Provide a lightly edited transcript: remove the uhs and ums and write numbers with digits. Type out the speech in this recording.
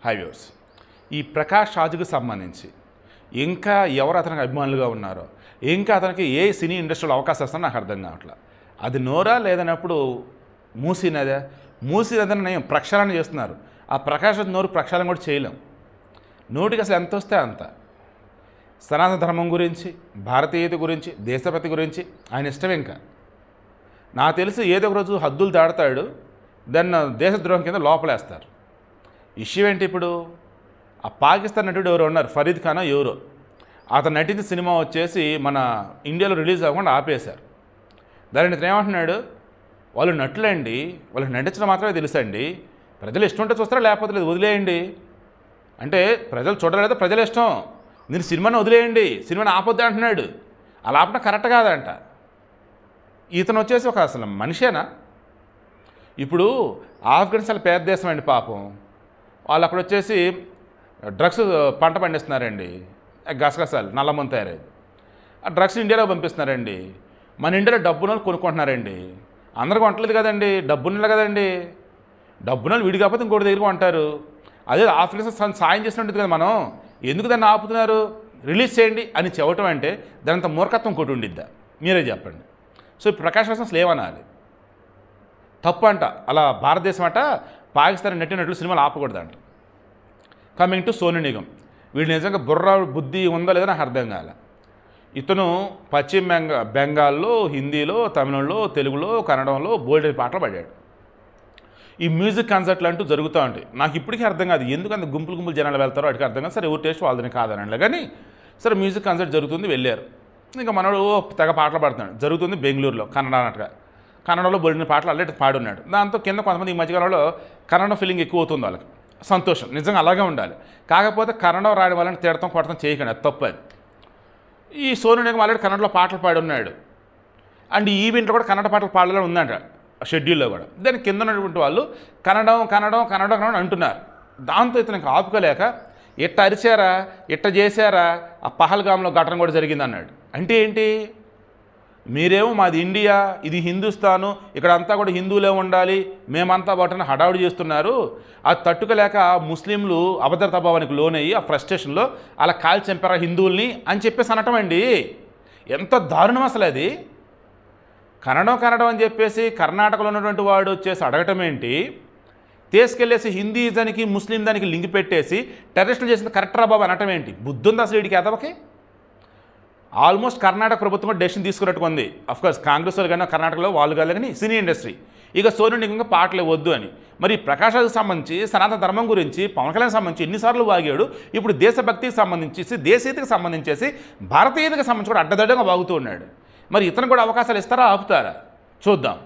High viewers, ఈ ప్రకాష్ రాజ్కి సంబంధించి ఇంకా ఎవరు అతనికి అభిమానులుగా ఉన్నారో, ఇంకా అతనికి ఏ సినీ ఇండస్ట్రీలో అవకాశం వస్తుందో నాకు అర్థం కావట్లా. అది నోరా లేదన్నప్పుడు మూసీనదే. మూసీనదని నేను ప్రక్షాళన చేస్తున్నారు. ఆ ప్రకాష్ రాజ్ నోరు ప్రక్షాళన కూడా చేయలేం. నోటికి అసలు ఎంత వస్తే అంత. సనాతన ధర్మం గురించి, భారతీయత గురించి, దేశభక్తి గురించి ఆయన ఇష్టం. ఇంకా నాకు తెలిసి ఏదో ఒక రోజు హద్దులు దాడతాడు, దాన్ని దేశద్రోహం కింద లోపలేస్తారు. ఇష్యూ ఏంటి ఇప్పుడు? ఆ పాకిస్తాన్ నటుడు ఎవరు ఉన్నారు, ఫరీద్ ఖానా ఎవరో, అతను నటించిన సినిమా వచ్చేసి మన ఇండియాలో రిలీజ్ అవ్వకుండా ఆపేశారు. దానిని ఇతను ఏమంటున్నాడు, వాళ్ళు నటులండి, వాళ్ళకి నటించడం మాత్రమే తెలుసండి, ప్రజలు ఇష్టం ఉంటే చూస్తారా లేకపోతే లేదు, వదిలేయండి. అంటే ప్రజలు చూడలేదో ప్రజల ఇష్టం, మీరు సినిమాని వదిలేయండి, సినిమాని ఆపొద్దు అంటున్నాడు. అలా ఆపడం కరెక్ట్ కాదంట. ఇతను వచ్చేసి ఒక అసలు మనిషేనా? ఇప్పుడు ఆఫ్ఘనిస్తాన్ పేద దేశం అండి పాపం, వాళ్ళు అక్కడ వచ్చేసి డ్రగ్స్ పంట పండిస్తున్నారండి, గసగసాలు నల్లమంది తయారైంది. ఆ డ్రగ్స్ ఇండియాలో పంపిస్తున్నారండి. మన ఇండియాలో డబ్బున కొనుక్కుంటున్నారండి. అందరూ కొనట్లేదు కదండి, డబ్బున్నలు కదండి. డబ్బున విడి కాకపోతే ఇంకోటి దగ్గర కొంటారు. అదే ఆఫ్ఘనిస్తాన్ సాయం చేసినట్టు కదా మనం, ఎందుకు దాన్ని ఆపుతున్నారు? రిలీజ్ చేయండి అని చెప్పటం అంటే దానంత మూర్ఖత్వం కొట్టి ఉండిద్దా? మీరే చెప్పండి. సో ప్రకాష్ రాజ్ అసలు ఏమనాలి? తప్పు అంట. అలా భారతదేశం అంట పాకిస్తాన్ నటినట్లు సినిమాలు ఆపకూడదంట. కమింగ్ టు సోను నిగమ్, వీడు నిజంగా బుర్ర బుద్ధి ఉందో లేదో నాకు అర్థం కాలే. ఇతను పశ్చిమ బెంగాల్లో, హిందీలో, తమిళంలో, తెలుగులో, కన్నడంలో బోల్డ్ పాటలు పాడాడు. ఈ మ్యూజిక్ కన్సర్ట్లు అంటూ జరుగుతూ ఉంటాయి. నాకు ఇప్పటికీ అర్థం కాదు ఎందుకు అంత గుంపులు జనాలు వెళ్తారో, వాటికి అర్థం కాదు. సరే ఎవరి టేస్ట్ వాళ్ళని కాదనండి, కానీ సరే మ్యూజిక్ కన్సర్ట్ జరుగుతుంది, వెళ్ళారు. ఇంకా మనోడు తెగ పాటలు పాడుతున్నాడు. జరుగుతుంది బెంగళూరులో, కన్నడ అన్నట్టుగా. కన్నడలో బోల్డిన పాటలు ఆల్రెడీ పాడున్నాడు. దాంతో కింద కొంతమంది ఈ మధ్యకాలంలో కన్నడ ఫీలింగ్ ఎక్కువ అవుతుంది వాళ్ళకి. సంతోషం, నిజంగా అలాగే ఉండాలి. కాకపోతే కన్నడ రాని వాళ్ళని తిడతాం కొడతాం చేయకండి, అది తప్పు. అది ఈ సోను నిగమ్ ఆల్రెడీ కన్నడలో పాటలు పాడి ఉన్నాడు. అండ్ ఈ ఈవెంట్లో కూడా కన్నడ పాటలు పాడాలని ఉందంట షెడ్యూల్లో కూడా. దాని కింద ఉన్నటువంటి వాళ్ళు కన్నడం కన్నడం కన్నడం కన్నడం అంటున్నారు. దాంతో ఇతనికి ఆపుకోలేక ఇట్ట అరిచారా, ఇట్ట చేశారా, ఆ పహల్గామ్లో ఘటన కూడా జరిగింది అన్నాడు. అంటే ఏంటి? మీరేమో మాది ఇండియా, ఇది హిందుస్థాను, ఇక్కడ అంతా కూడా హిందువులే ఉండాలి, మేమంతా వాటిని హడావుడి చేస్తున్నారు. అది తట్టుకోలేక ముస్లింలు అభద్రతా భావానికి లోనయ్యి ఆ ఫ్రస్ట్రేషన్లో అలా కాల్చి చంపారా హిందువుల్ని అని చెప్పేసి అనటం అండి. ఎంత దారుణం అసలు అది. కన్నడం అని చెప్పేసి కర్ణాటకలో ఉన్నటువంటి వాడు వచ్చేసి అడగటం ఏంటి? తీసుకెళ్ళేసి హిందూయిజానికి ముస్లిం దానికి లింక్ పెట్టేసి టెర్రరిస్టులు చేసిన కరెక్టరా బాబు అనటం ఏంటి? బుద్ధి ఉంది అసలు వీడికి ఎదవకి? ఆల్మోస్ట్ కర్ణాటక ప్రభుత్వం కూడా డెసిషన్ తీసుకున్నట్టుగా ఉంది. అఫ్కోర్స్ కాంగ్రెస్ వాళ్ళు కానీ కర్ణాటకలో వాళ్ళు కాదు కానీ సినీ ఇండస్ట్రీ ఇక సోను నిగమ్ పాటలే వద్దు అని. మరి ప్రకాష్ రాజ్కి సంబంధించి, సనాతన ధర్మం గురించి, పవన్ కళ్యాణ్ సంబంధించి ఎన్నిసార్లు వాగాడు. ఇప్పుడు దేశభక్తికి సంబంధించేసి, దేశీయతకి సంబంధించేసి, భారతీయతకి సంబంధించి కూడా అడ్డదడ్డంగా వాగుతూ ఉన్నాడు. మరి ఇతను కూడా అవకాశాలు ఇస్తారా, ఆపుతారా? చూద్దాం.